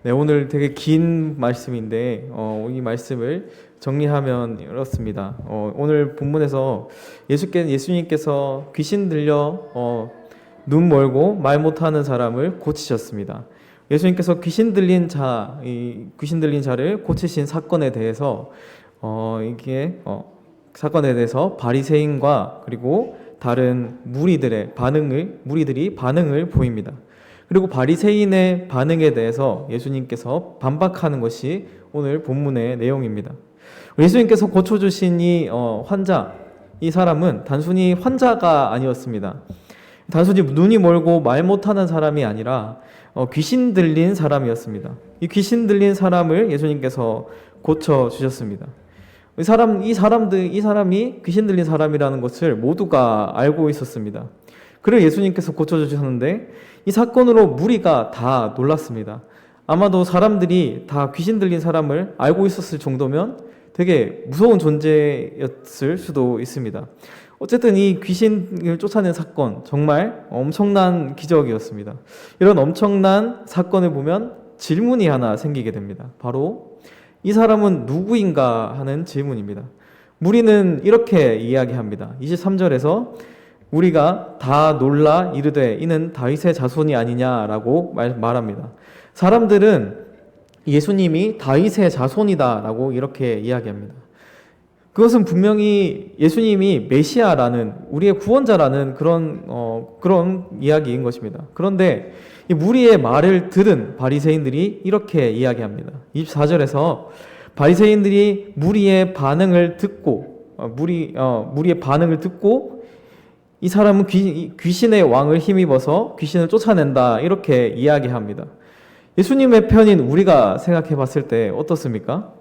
네, 오늘 되게 긴 말씀인데 이 말씀을 정리하면 이렇습니다. 오늘 본문에서 예수님께서 귀신 들려 눈 멀고 말 못하는 사람을 고치셨습니다. 예수님께서 이 귀신 들린 자를 고치신 사건에 대해서 사건에 대해서 바리새인과 그리고 다른 무리들이 반응을 보입니다. 그리고 바리새인의 반응에 대해서 예수님께서 반박하는 것이 오늘 본문의 내용입니다. 예수님께서 고쳐주신 이 사람은 단순히 환자가 아니었습니다. 단순히 눈이 멀고 말 못하는 사람이 아니라 귀신 들린 사람이었습니다. 이 귀신 들린 사람을 예수님께서 고쳐주셨습니다. 이 사람이 귀신 들린 사람이라는 것을 모두가 알고 있었습니다. 그를 예수님께서 고쳐주셨는데 이 사건으로 무리가 다 놀랐습니다. 아마도 사람들이 다 귀신 들린 사람을 알고 있었을 정도면 되게 무서운 존재였을 수도 있습니다. 어쨌든 이 귀신을 쫓아낸 사건 정말 엄청난 기적이었습니다. 이런 엄청난 사건을 보면 질문이 하나 생기게 됩니다. 바로 이 사람은 누구인가 하는 질문입니다. 무리는 이렇게 이야기합니다. 23절에서 우리가 다 놀라 이르되 이는 다윗의 자손이 아니냐라고 말합니다. 사람들은 예수님이 다윗의 자손이다라고 이렇게 이야기합니다. 그것은 분명히 예수님이 메시아라는 우리의 구원자라는 그런 이야기인 것입니다. 그런데 이 무리의 말을 들은 바리새인들이 이렇게 이야기합니다. 24절에서 바리새인들이 무리의 반응을 듣고 이 사람은 귀신의 왕을 힘입어서 귀신을 쫓아낸다 이렇게 이야기합니다. 예수님의 편인 우리가 생각해 봤을 때 어떻습니까?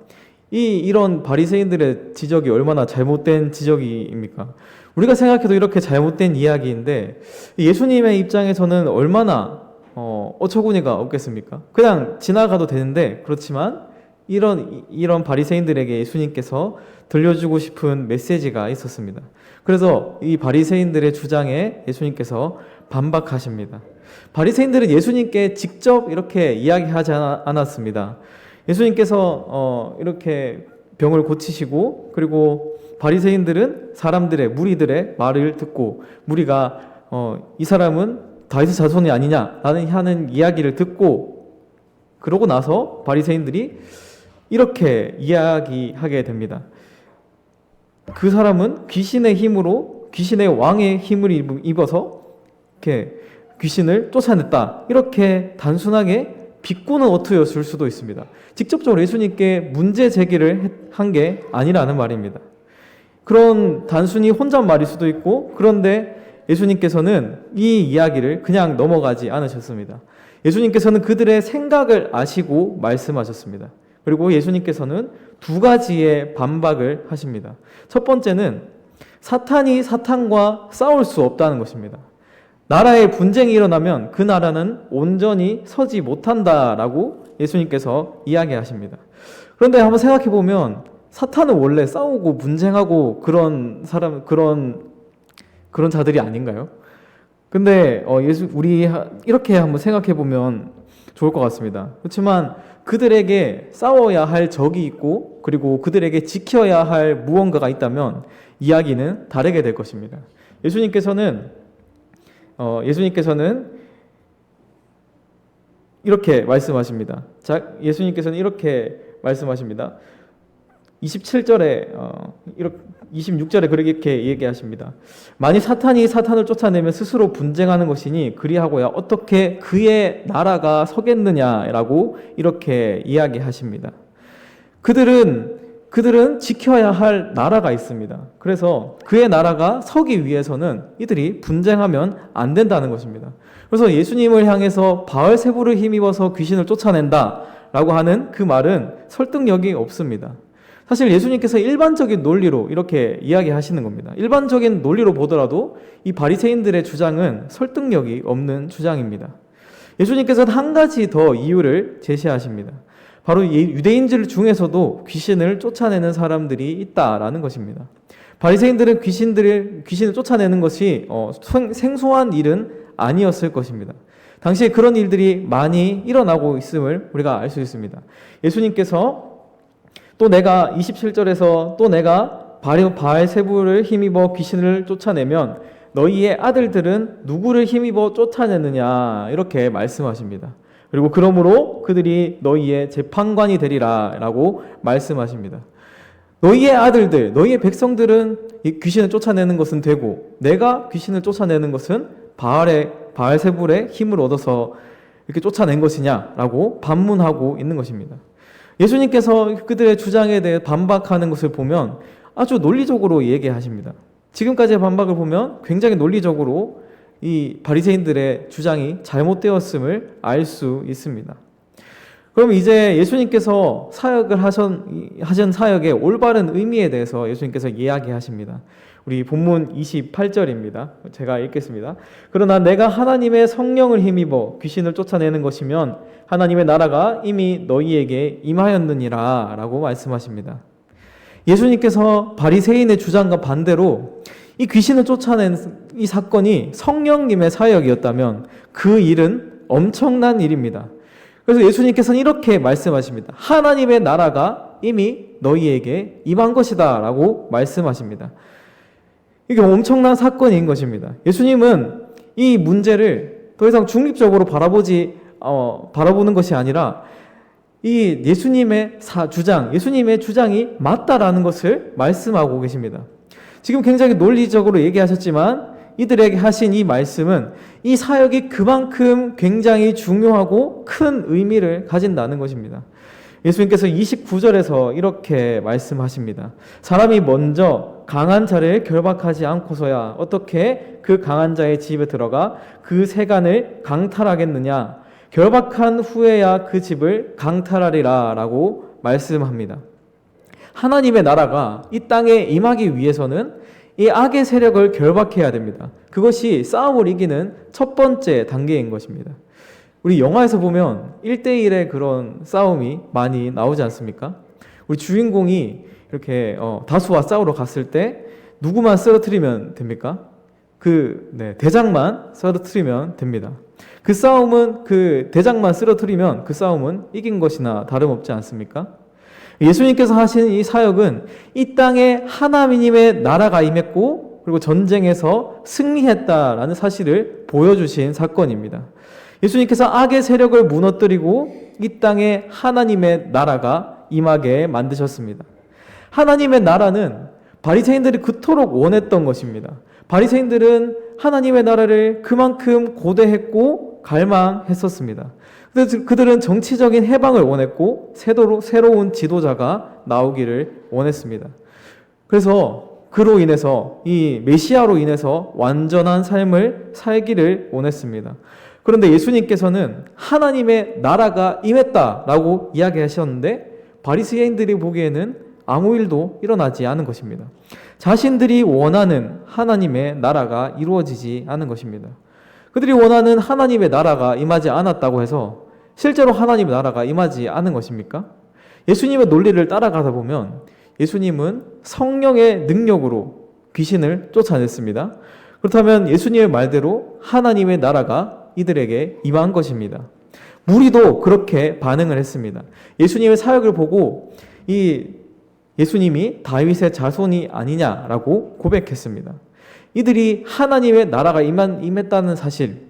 이런 바리새인들의 지적이 얼마나 잘못된 지적입니까? 우리가 생각해도 이렇게 잘못된 이야기인데 예수님의 입장에서는 얼마나 어처구니가 없겠습니까? 그냥 지나가도 되는데 그렇지만 이런 바리새인들에게 예수님께서 들려주고 싶은 메시지가 있었습니다. 그래서 이 바리새인들의 주장에 예수님께서 반박하십니다. 바리새인들은 예수님께 직접 이렇게 이야기하지 않았습니다. 예수님께서 이렇게 병을 고치시고 그리고 바리새인들은 무리들의 말을 듣고 무리가 이 사람은 다윗의 자손이 아니냐라는 하는 이야기를 듣고 그러고 나서 바리새인들이 이렇게 이야기하게 됩니다. 그 사람은 귀신의 왕의 힘을 입어서 이렇게 귀신을 쫓아냈다. 이렇게 단순하게 비꼬는 어투였을 수도 있습니다. 직접적으로 예수님께 문제 제기를 한 게 아니라는 말입니다. 그런 단순히 혼잣말일 수도 있고 그런데 예수님께서는 이 이야기를 그냥 넘어가지 않으셨습니다. 예수님께서는 그들의 생각을 아시고 말씀하셨습니다. 그리고 예수님께서는 두 가지의 반박을 하십니다. 첫 번째는 사탄이 사탄과 싸울 수 없다는 것입니다. 나라에 분쟁이 일어나면 그 나라는 온전히 서지 못한다라고 예수님께서 이야기하십니다. 그런데 한번 생각해 보면 사탄은 원래 싸우고 분쟁하고 그런 자들이 아닌가요? 근데 우리 이렇게 한번 생각해 보면 좋을 것 같습니다. 그렇지만 그들에게 싸워야 할 적이 있고 그리고 그들에게 지켜야 할 무언가가 있다면 이야기는 다르게 될 것입니다. 예수님께서는 이렇게 말씀하십니다. 예수님께서는 이렇게 말씀하십니다. 26절에 그렇게 얘기하십니다. 만일 사탄이 사탄을 쫓아내면 스스로 분쟁하는 것이니 그리하고야 어떻게 그의 나라가 서겠느냐라고 이렇게 이야기하십니다. 그들은 지켜야 할 나라가 있습니다. 그래서 그의 나라가 서기 위해서는 이들이 분쟁하면 안 된다는 것입니다. 그래서 예수님을 향해서 바알세불을 힘입어서 귀신을 쫓아낸다라고 하는 그 말은 설득력이 없습니다. 사실 예수님께서 일반적인 논리로 이렇게 이야기하시는 겁니다. 일반적인 논리로 보더라도 이 바리새인들의 주장은 설득력이 없는 주장입니다. 예수님께서는 한 가지 더 이유를 제시하십니다. 바로 유대인들 중에서도 귀신을 쫓아내는 사람들이 있다라는 것입니다. 바리새인들은 귀신을 쫓아내는 것이 생소한 일은 아니었을 것입니다. 당시에 그런 일들이 많이 일어나고 있음을 우리가 알 수 있습니다. 예수님께서 또 내가 27절에서 또 내가 바알세불을 힘입어 귀신을 쫓아내면 너희의 아들들은 누구를 힘입어 쫓아내느냐 이렇게 말씀하십니다. 그리고 그러므로 그들이 너희의 재판관이 되리라 라고 말씀하십니다. 너희의 아들들, 너희의 백성들은 이 귀신을 쫓아내는 것은 되고 내가 귀신을 쫓아내는 것은 바알세불의 힘을 얻어서 이렇게 쫓아낸 것이냐라고 반문하고 있는 것입니다. 예수님께서 그들의 주장에 대해 반박하는 것을 보면 아주 논리적으로 얘기하십니다. 지금까지의 반박을 보면 굉장히 논리적으로 이 바리새인들의 주장이 잘못되었음을 알 수 있습니다. 그럼 이제 예수님께서 사역을 하신 사역의 올바른 의미에 대해서 예수님께서 이야기하십니다. 우리 본문 28절입니다. 제가 읽겠습니다. 그러나 내가 하나님의 성령을 힘입어 귀신을 쫓아내는 것이면 하나님의 나라가 이미 너희에게 임하였느니라 라고 말씀하십니다. 예수님께서 바리새인의 주장과 반대로 이 귀신을 쫓아낸 이 사건이 성령님의 사역이었다면 그 일은 엄청난 일입니다. 그래서 예수님께서는 이렇게 말씀하십니다. 하나님의 나라가 이미 너희에게 임한 것이다 라고 말씀하십니다. 이게 엄청난 사건인 것입니다. 예수님은 이 문제를 더 이상 중립적으로 바라보는 것이 아니라 이 예수님의 주장이 맞다라는 것을 말씀하고 계십니다. 지금 굉장히 논리적으로 얘기하셨지만 이들에게 하신 이 말씀은 이 사역이 그만큼 굉장히 중요하고 큰 의미를 가진다는 것입니다. 예수님께서 29절에서 이렇게 말씀하십니다. 사람이 먼저 강한 자를 결박하지 않고서야 어떻게 그 강한 자의 집에 들어가 그 세간을 강탈하겠느냐. 결박한 후에야 그 집을 강탈하리라 라고 말씀합니다. 하나님의 나라가 이 땅에 임하기 위해서는 이 악의 세력을 결박해야 됩니다. 그것이 싸움을 이기는 첫 번째 단계인 것입니다. 우리 영화에서 보면 1대1의 그런 싸움이 많이 나오지 않습니까? 우리 주인공이 이렇게 다수와 싸우러 갔을 때 누구만 쓰러뜨리면 됩니까? 대장만 쓰러뜨리면 됩니다. 그 싸움은 그 대장만 쓰러뜨리면 그 싸움은 이긴 것이나 다름없지 않습니까? 예수님께서 하신 이 사역은 이 땅에 하나님의 나라가 임했고 그리고 전쟁에서 승리했다라는 사실을 보여주신 사건입니다. 예수님께서 악의 세력을 무너뜨리고 이 땅에 하나님의 나라가 임하게 만드셨습니다. 하나님의 나라는 바리새인들이 그토록 원했던 것입니다. 바리새인들은 하나님의 나라를 그만큼 고대했고 갈망했었습니다. 그들은 정치적인 해방을 원했고 새로운 지도자가 나오기를 원했습니다. 그래서 그로 인해서 이 메시아로 인해서 완전한 삶을 살기를 원했습니다. 그런데 예수님께서는 하나님의 나라가 임했다라고 이야기하셨는데 바리새인들이 보기에는 아무 일도 일어나지 않은 것입니다. 자신들이 원하는 하나님의 나라가 이루어지지 않은 것입니다. 그들이 원하는 하나님의 나라가 임하지 않았다고 해서 실제로 하나님의 나라가 임하지 않은 것입니까? 예수님의 논리를 따라가다 보면 예수님은 성령의 능력으로 귀신을 쫓아냈습니다. 그렇다면 예수님의 말대로 하나님의 나라가 이들에게 임한 것입니다. 무리도 그렇게 반응을 했습니다. 예수님의 사역을 보고 예수님이 다윗의 자손이 아니냐라고 고백했습니다. 이들이 하나님의 나라가 임했다는 사실,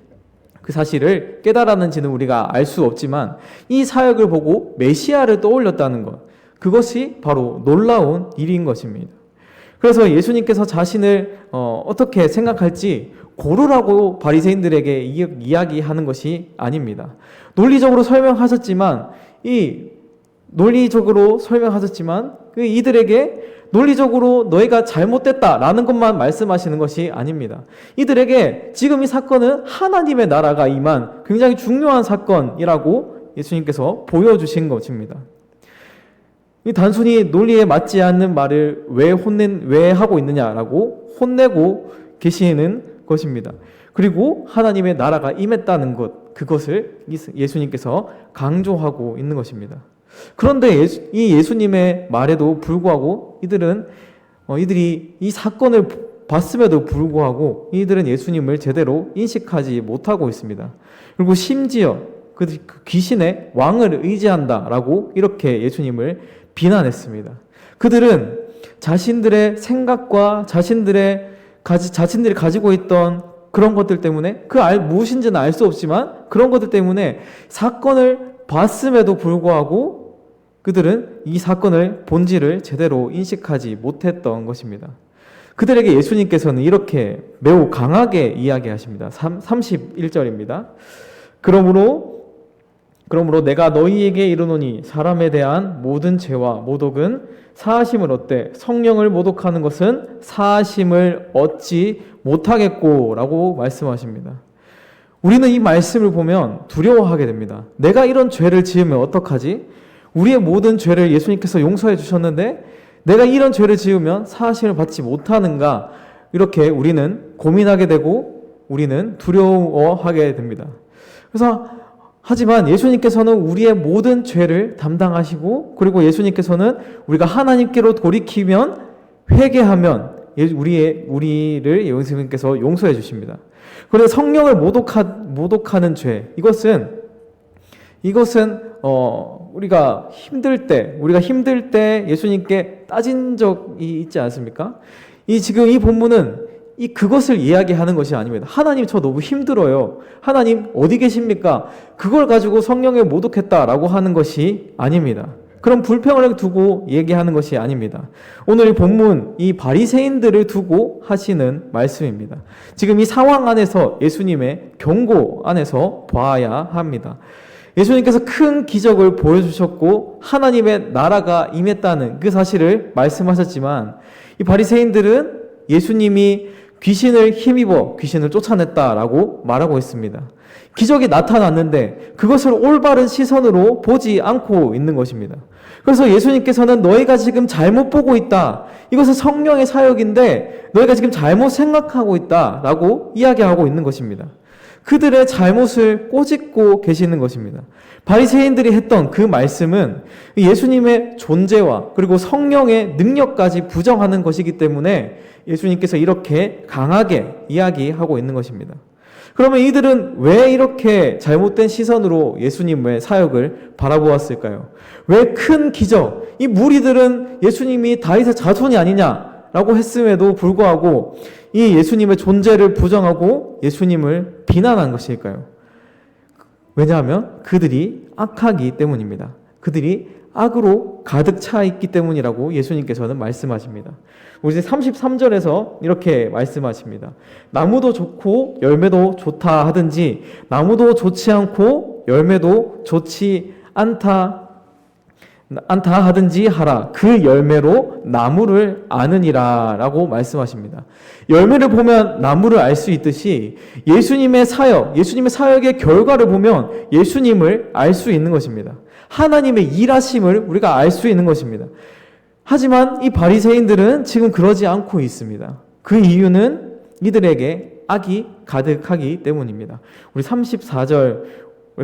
그 사실을 깨달았는지는 우리가 알 수 없지만 이 사역을 보고 메시아를 떠올렸다는 것, 그것이 바로 놀라운 일인 것입니다. 그래서 예수님께서 자신을 어떻게 생각할지 고르라고 바리새인들에게 이야기하는 것이 아닙니다. 논리적으로 설명하셨지만 이들에게 논리적으로 너희가 잘못됐다라는 것만 말씀하시는 것이 아닙니다. 이들에게 지금 이 사건은 하나님의 나라가 임한 굉장히 중요한 사건이라고 예수님께서 보여주신 것입니다. 단순히 논리에 맞지 않는 말을 왜 하고 있느냐라고 혼내고 계시는 것입니다. 그리고 하나님의 나라가 임했다는 것, 그것을 예수님께서 강조하고 있는 것입니다. 그런데 이 예수님의 말에도 불구하고 이들이 이 사건을 봤음에도 불구하고 이들은 예수님을 제대로 인식하지 못하고 있습니다. 그리고 심지어 그 귀신의 왕을 의지한다라고 이렇게 예수님을 비난했습니다. 그들은 자신들의 생각과 자신들이 가지고 있던 그런 것들 때문에 무엇인지는 알 수 없지만 그런 것들 때문에 사건을 봤음에도 불구하고 그들은 이 사건의 본질을 제대로 인식하지 못했던 것입니다. 그들에게 예수님께서는 이렇게 매우 강하게 이야기하십니다. 31절입니다. 그러므로 내가 너희에게 이르노니 사람에 대한 모든 죄와 모독은 사하심을 얻되 성령을 모독하는 것은 사하심을 얻지 못하겠고 라고 말씀하십니다. 우리는 이 말씀을 보면 두려워하게 됩니다. 내가 이런 죄를 지으면 어떡하지? 우리의 모든 죄를 예수님께서 용서해 주셨는데 내가 이런 죄를 지으면 사하심을 받지 못하는가? 이렇게 우리는 고민하게 되고 우리는 두려워하게 됩니다. 그래서 하지만 예수님께서는 우리의 모든 죄를 담당하시고 그리고 예수님께서는 우리가 하나님께로 돌이키면 회개하면 우리를 예수님께서 용서해 주십니다. 그런데 성령을 모독하는 죄 이것은 우리가 힘들 때 예수님께 따진 적이 있지 않습니까? 지금 이 본문은 그것을 이야기하는 것이 아닙니다. 하나님 저 너무 힘들어요. 하나님 어디 계십니까? 그걸 가지고 성령에 모독했다라고 하는 것이 아닙니다. 그런 불평을 두고 얘기하는 것이 아닙니다. 오늘 이 본문 이 바리새인들을 두고 하시는 말씀입니다. 지금 이 상황 안에서 예수님의 경고 안에서 봐야 합니다. 예수님께서 큰 기적을 보여주셨고 하나님의 나라가 임했다는 그 사실을 말씀하셨지만 이 바리새인들은 예수님이 귀신을 힘입어 귀신을 쫓아냈다라고 말하고 있습니다. 기적이 나타났는데 그것을 올바른 시선으로 보지 않고 있는 것입니다. 그래서 예수님께서는 너희가 지금 잘못 보고 있다. 이것은 성령의 사역인데 너희가 지금 잘못 생각하고 있다라고 이야기하고 있는 것입니다. 그들의 잘못을 꼬집고 계시는 것입니다. 바리새인들이 했던 그 말씀은 예수님의 존재와 그리고 성령의 능력까지 부정하는 것이기 때문에 예수님께서 이렇게 강하게 이야기하고 있는 것입니다. 그러면 이들은 왜 이렇게 잘못된 시선으로 예수님의 사역을 바라보았을까요? 왜 큰 기적, 이 무리들은 예수님이 다윗의 자손이 아니냐라고 했음에도 불구하고 이 예수님의 존재를 부정하고 예수님을 비난한 것일까요? 왜냐하면 그들이 악하기 때문입니다. 그들이 악으로 가득 차 있기 때문이라고 예수님께서는 말씀하십니다. 우리 33절에서 이렇게 말씀하십니다. 나무도 좋고 열매도 좋다 하든지 나무도 좋지 않고 열매도 좋지 않다 하든지 하라. 그 열매로 나무를 아느니라 라고 말씀하십니다. 열매를 보면 나무를 알 수 있듯이 예수님의 사역의 결과를 보면 예수님을 알 수 있는 것입니다. 하나님의 일하심을 우리가 알 수 있는 것입니다. 하지만 이 바리새인들은 지금 그러지 않고 있습니다. 그 이유는 이들에게 악이 가득하기 때문입니다. 우리 34절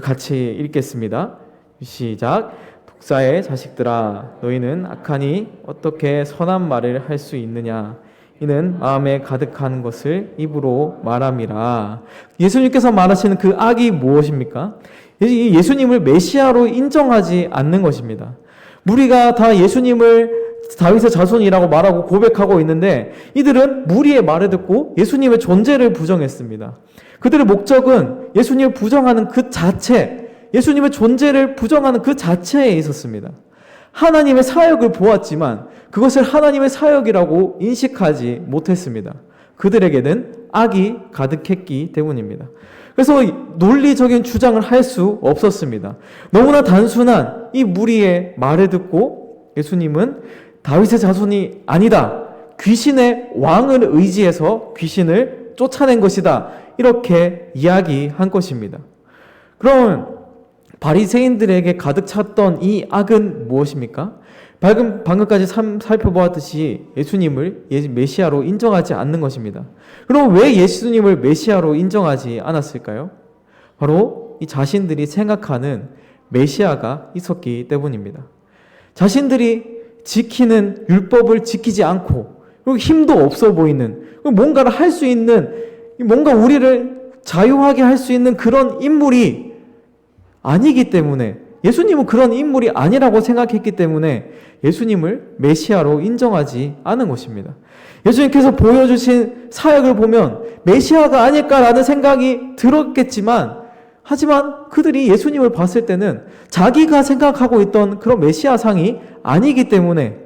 같이 읽겠습니다. 시작. 독사의 자식들아 너희는 악하니 어떻게 선한 말을 할 수 있느냐 이는 마음에 가득한 것을 입으로 말함이라. 예수님께서 말하시는 그 악이 무엇입니까? 예수님을 메시아로 인정하지 않는 것입니다. 무리가 다 예수님을 다윗의 자손이라고 말하고 고백하고 있는데 이들은 무리의 말을 듣고 예수님의 존재를 부정했습니다. 그들의 목적은 예수님을 부정하는 그 자체, 예수님의 존재를 부정하는 그 자체에 있었습니다. 하나님의 사역을 보았지만 그것을 하나님의 사역이라고 인식하지 못했습니다. 그들에게는 악이 가득했기 때문입니다. 그래서 논리적인 주장을 할 수 없었습니다. 너무나 단순한 이 무리의 말을 듣고 예수님은 다윗의 자손이 아니다. 귀신의 왕을 의지해서 귀신을 쫓아낸 것이다. 이렇게 이야기한 것입니다. 그럼 바리새인들에게 가득 찼던 이 악은 무엇입니까? 방금까지 살펴보았듯이 예수님을 메시아로 인정하지 않는 것입니다. 그럼 왜 예수님을 메시아로 인정하지 않았을까요? 바로 이 자신들이 생각하는 메시아가 있었기 때문입니다. 자신들이 지키는 율법을 지키지 않고 그리고 힘도 없어 보이는, 뭔가를 할 수 있는, 뭔가 우리를 자유하게 할 수 있는 그런 인물이 아니기 때문에, 예수님은 그런 인물이 아니라고 생각했기 때문에 예수님을 메시아로 인정하지 않은 것입니다. 예수님께서 보여주신 사역을 보면 메시아가 아닐까라는 생각이 들었겠지만, 하지만 그들이 예수님을 봤을 때는 자기가 생각하고 있던 그런 메시아상이 아니기 때문에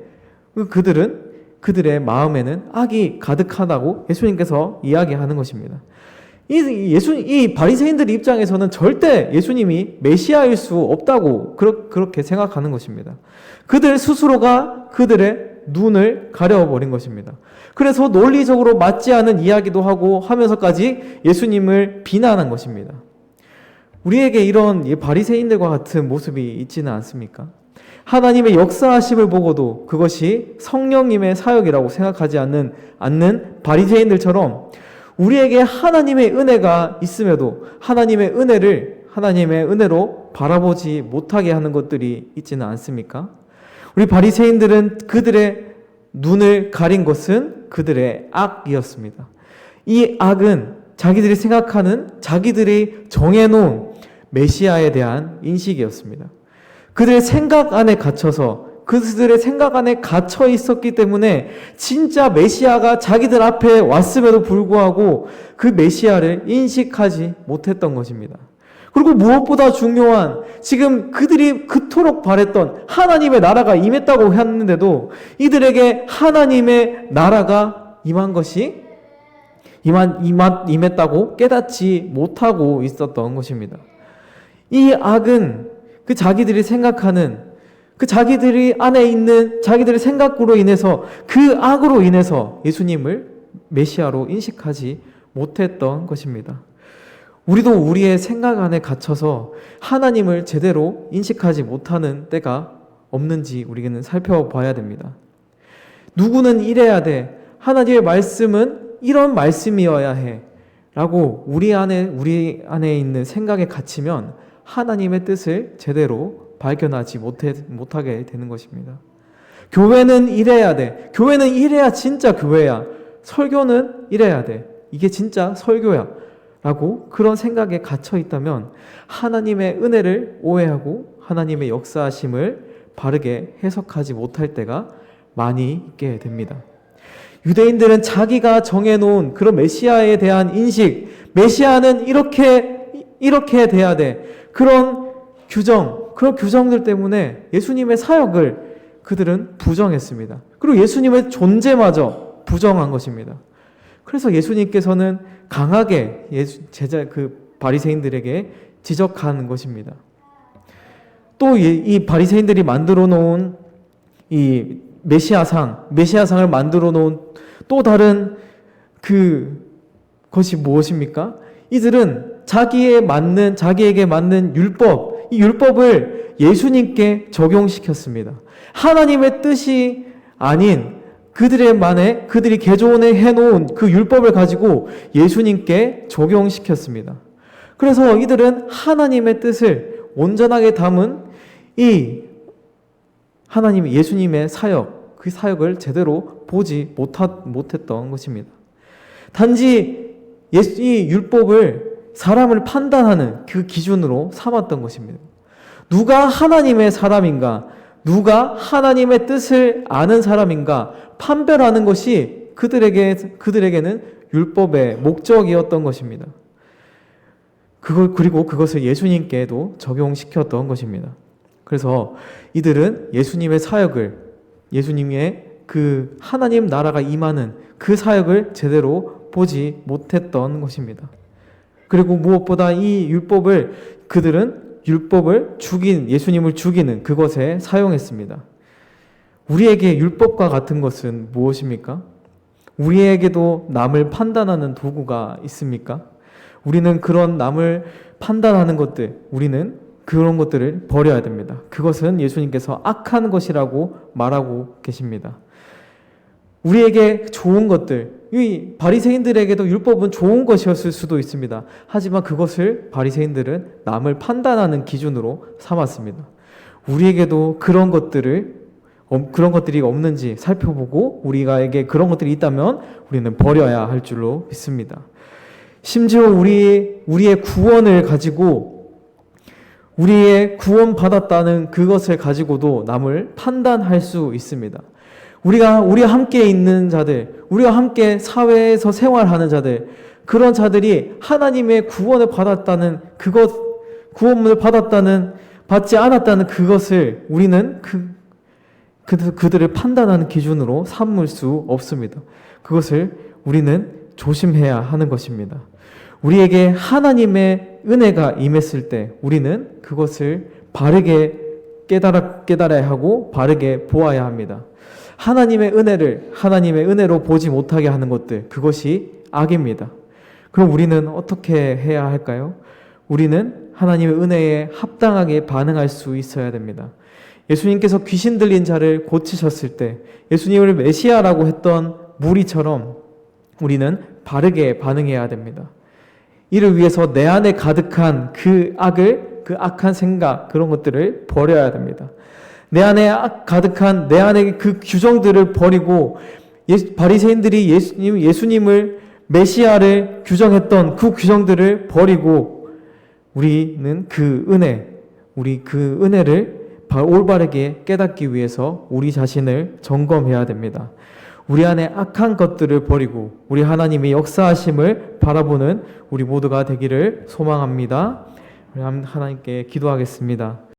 그들의 마음에는 악이 가득하다고 예수님께서 이야기하는 것입니다. 이 바리새인들 입장에서는 절대 예수님이 메시아일 수 없다고 그렇게 생각하는 것입니다. 그들 스스로가 그들의 눈을 가려버린 것입니다. 그래서 논리적으로 맞지 않은 이야기도 하고 하면서까지 예수님을 비난한 것입니다. 우리에게 이런 바리새인들과 같은 모습이 있지는 않습니까? 하나님의 역사하심을 보고도 그것이 성령님의 사역이라고 생각하지 않는 바리새인들처럼 우리에게 하나님의 은혜가 있음에도 하나님의 은혜로 바라보지 못하게 하는 것들이 있지는 않습니까? 우리 바리새인들은 그들의 눈을 가린 것은 그들의 악이었습니다. 이 악은 자기들이 생각하는, 자기들이 정해놓은 메시아에 대한 인식이었습니다. 그들의 생각 안에 갇혀 있었기 때문에 진짜 메시아가 자기들 앞에 왔음에도 불구하고 그 메시아를 인식하지 못했던 것입니다. 그리고 무엇보다 중요한, 지금 그들이 그토록 바랬던 하나님의 나라가 임했다고 했는데도 이들에게 하나님의 나라가 임했다고 깨닫지 못하고 있었던 것입니다. 이 악은 자기들이 생각하는, 자기들이 안에 있는 자기들의 생각으로 인해서, 그 악으로 인해서 예수님을 메시아로 인식하지 못했던 것입니다. 우리도 우리의 생각 안에 갇혀서 하나님을 제대로 인식하지 못하는 때가 없는지 우리는 살펴봐야 됩니다. 누구는 이래야 돼, 하나님의 말씀은 이런 말씀이어야 해 라고 우리 안에 있는 생각에 갇히면 하나님의 뜻을 제대로 발견하지 못하게 되는 것입니다. 교회는 이래야 돼, 교회는 이래야 진짜 교회야, 설교는 이래야 돼, 이게 진짜 설교야 라고 그런 생각에 갇혀 있다면 하나님의 은혜를 오해하고 하나님의 역사하심을 바르게 해석하지 못할 때가 많이 있게 됩니다. 유대인들은 자기가 정해놓은 그런 메시아에 대한 인식, 메시아는 이렇게 돼야 돼, 그런 규정들 때문에 예수님의 사역을 그들은 부정했습니다. 그리고 예수님의 존재마저 부정한 것입니다. 그래서 예수님께서는 강하게 바리새인들에게 지적하는 것입니다. 또 이 바리새인들이 만들어 놓은 이 메시아상을 만들어 놓은 또 다른 그것이 무엇입니까? 이들은 자기에게 맞는 율법, 이 율법을 예수님께 적용시켰습니다. 하나님의 뜻이 아닌 그들이 개종해 해놓은 그 율법을 가지고 예수님께 적용시켰습니다. 그래서 이들은 하나님의 뜻을 온전하게 담은 예수님의 사역, 그 사역을 제대로 보지 못했던 것입니다. 단지 이 율법을 사람을 판단하는 그 기준으로 삼았던 것입니다. 누가 하나님의 사람인가, 누가 하나님의 뜻을 아는 사람인가 판별하는 것이 그들에게는 율법의 목적이었던 것입니다. 그리고 그것을 예수님께도 적용시켰던 것입니다. 그래서 이들은 예수님의 사역을, 예수님의 그 하나님 나라가 임하는 그 사역을 제대로 보지 못했던 것입니다. 그리고 무엇보다 그들은 예수님을 죽이는 그것에 사용했습니다. 우리에게 율법과 같은 것은 무엇입니까? 우리에게도 남을 판단하는 도구가 있습니까? 우리는 그런 남을 판단하는 우리는 그런 것들을 버려야 됩니다. 그것은 예수님께서 악한 것이라고 말하고 계십니다. 우리에게 좋은 것들, 이 바리새인들에게도 율법은 좋은 것이었을 수도 있습니다. 하지만 그것을 바리새인들은 남을 판단하는 기준으로 삼았습니다. 우리에게도 그런 것들을 그런 것들이 없는지 살펴보고 우리가에게 그런 것들이 있다면 우리는 버려야 할 줄로 믿습니다. 심지어 우리의 구원을 가지고 우리의 구원받았다는 그것을 가지고도 남을 판단할 수 있습니다. 우리와 함께 있는 자들, 우리와 함께 사회에서 생활하는 자들, 그런 자들이 하나님의 구원을 받았다는 구원을 받지 않았다는 그것을 우리는 그들을 판단하는 기준으로 삼을 수 없습니다. 그것을 우리는 조심해야 하는 것입니다. 우리에게 하나님의 은혜가 임했을 때 우리는 그것을 바르게 깨달아야 하고 바르게 보아야 합니다. 하나님의 은혜로 보지 못하게 하는 것들, 그것이 악입니다. 그럼 우리는 어떻게 해야 할까요? 우리는 하나님의 은혜에 합당하게 반응할 수 있어야 됩니다. 예수님께서 귀신 들린 자를 고치셨을 때 예수님을 메시아라고 했던 무리처럼 우리는 바르게 반응해야 됩니다. 이를 위해서 내 안에 가득한 그 악한 생각, 그런 것들을 버려야 됩니다. 내 안에 가득한 내 안의 그 규정들을 버리고 바리새인들이 예수님을 메시아를 규정했던 그 규정들을 버리고 우리는 그 은혜를 올바르게 깨닫기 위해서 우리 자신을 점검해야 됩니다. 우리 안에 악한 것들을 버리고 우리 하나님의 역사하심을 바라보는 우리 모두가 되기를 소망합니다. 하나님께 기도하겠습니다.